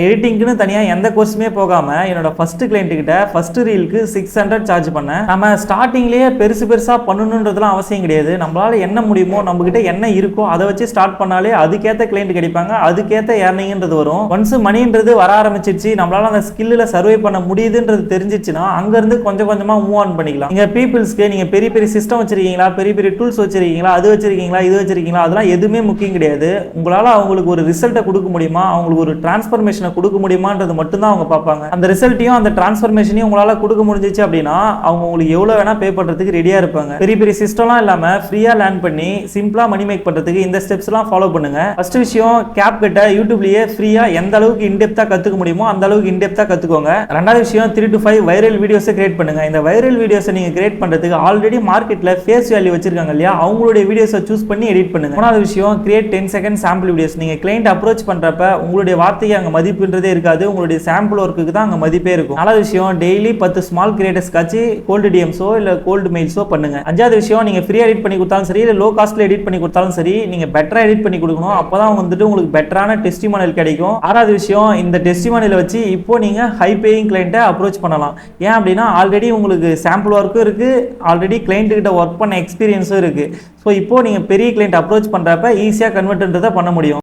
எடிட்டிங்க்குன்னு தனியாக எந்த கோர்ஸுமே போகாமல் என்னோட ஃபர்ஸ்ட் கிளைண்ட் கிட்ட ஃபர்ஸ்ட் ரீலுக்கு 600 சார்ஜ் பண்ணேன். நம்ம ஸ்டார்டிங்லேயே பெருசாக பண்ணணுன்றதுலாம் அவசியம் கிடையாது. நம்மளால என்ன முடியுமோ, நம்மகிட்ட என்ன இருக்கோ அதை வச்சு ஸ்டார்ட் பண்ணாலே அதுக்கேற்ற கிளைண்ட் கிடைப்பாங்க, அதுக்கேற்ற ஏர்னிங்ன்றது வரும். ஒன்ஸ் மணின்றது வர ஆரம்பிச்சிருச்சு, நம்மளால அந்த ஸ்கில்லில் சர்வே பண்ண முடியுதுன்றது தெரிஞ்சிச்சுன்னா அங்கேருந்து கொஞ்சம் கொஞ்சமாக மூவ் ஆன் பண்ணிக்கலாம். நீங்கள் பீப்புள்ஸ்க்கு நீங்கள் பெரிய பெரிய சிஸ்டம் வச்சிருக்கீங்களா, பெரிய பெரிய டூல்ஸ் வச்சிருக்கீங்களா, அது வச்சிருக்கீங்களா, இது வச்சிருக்கீங்களா, அதெல்லாம் எதுவுமே முக்கியம் கிடையாது. உங்களால் அவங்களுக்கு ஒரு ரிசல்ட்டை கொடுக்க முடியுமா, அவங்களுக்கு ஒரு டிரான்ஸ்ஃபர்மேஷனை கொடுக்க முடியுமான்றது மட்டும்தான் அவங்க பார்ப்பாங்க. அந்த ரிசல்ட்டையும் அந்த டிரான்ஸ்ஃபர்மேஷனையும் உங்களால் கொடுக்க முடிஞ்சிச்சு அப்படின்னா அவங்க உங்களுக்கு எவ்வளோ வேணா பே பண்ணுறதுக்கு ரெடியாக இருப்பாங்க. பெரிய பெரிய சிஸ்டம்லாம் இல்லாமல் ஃப்ரீயாக லேர்ன் பண்ணி சிம்பிளாக மணி மேக் பண்ணுறதுக்கு இந்த ஸ்டெப்ஸ்லாம் ஃபாலோ பண்ணுங்க. ஃபர்ஸ்ட் விஷயம், CapCut யூடியூப்லேயே ஃப்ரீயாக எந்த அளவுக்கு இன்டெப்த்தாக கற்றுக்க முடியுமோ அந்த அளவுக்கு இன்டெப்த்தாக கற்றுக்கோங்க. ரெண்டாவது விஷயம், 3 to 5 வைரல் வீடியோஸை கிரியேட் பண்ணுங்க. இந்த வைரல் வீடியோஸை நீங்கள் கிரியேட் பண்ணுறதுக்கு ஆல்ரெடி மார்க்கெட்டில் ஃபேஸ் வேல்யூ வச்சிருக்காங்க இல்லையா, அவங்களுடைய வீடியோஸை சூஸ் பண்ணி எடிட் பண்ணுங்க. மூணாவது விஷயம், கிரியேட் 10 செகண்ட் சாம்பிள் வீடியோஸ். நீங்கள் கிளைண்ட் அப்ரோச் பண்ணுறப்ப உங்களுடைய வார்த்தைக்கு அங்கே மதிப்புன்றதே இருக்காது, உங்களுடைய சாம்பிள் ஒர்க்குக்கு தான் அங்கே மதிப்பே இருக்கும். நாலாவது விஷயம், டெய்லி 10 ஸ்மால் கிரியேட்டர்ஸ்க்காச்சு கோல்டு டிஎம்ஸோ இல்லை கோல்டு மெயில்ஸோ பண்ணுங்க. அஞ்சாவது விஷயம், நீங்கள் ஃப்ரீ எடிட் பண்ணி கொடுத்தாலும் சரி இல்லை லோ காஸ்ட்ல எடிட் பண்ணி கொடுத்தாலும் சரி, நீங்கள் பெட்டராக எடிட் பண்ணி கொடுக்கணும். அப்போதான் வந்துட்டு உங்களுக்கு பெட்டரான டெஸ்டிமோனியல் கிடைக்கும். ஆறாவது விஷயம், இந்த டெஸ்டிமோனியலை வச்சு இப்போ நீங்கள் ஹை பேயிங் கிளைண்ட்டை அப்ரோச் பண்ணலாம். ஏன் அப்படின்னா ஆல்ரெடி உங்களுக்கு சாம்பிள் ஒர்க்கும் இருக்குது, ஆல்ரெடி கிளைண்ட் கிட்ட ஒர்க் பண்ண எக்ஸ்பீரியன்ஸும் இருக்குது. ஸோ இப்போ நீங்கள் பெரிய கிளைண்ட் அப்ரோச் பண்ணுறப்ப ஈஸியாக கன்வெர்ட்ன்றதை பண்ண முடியும்.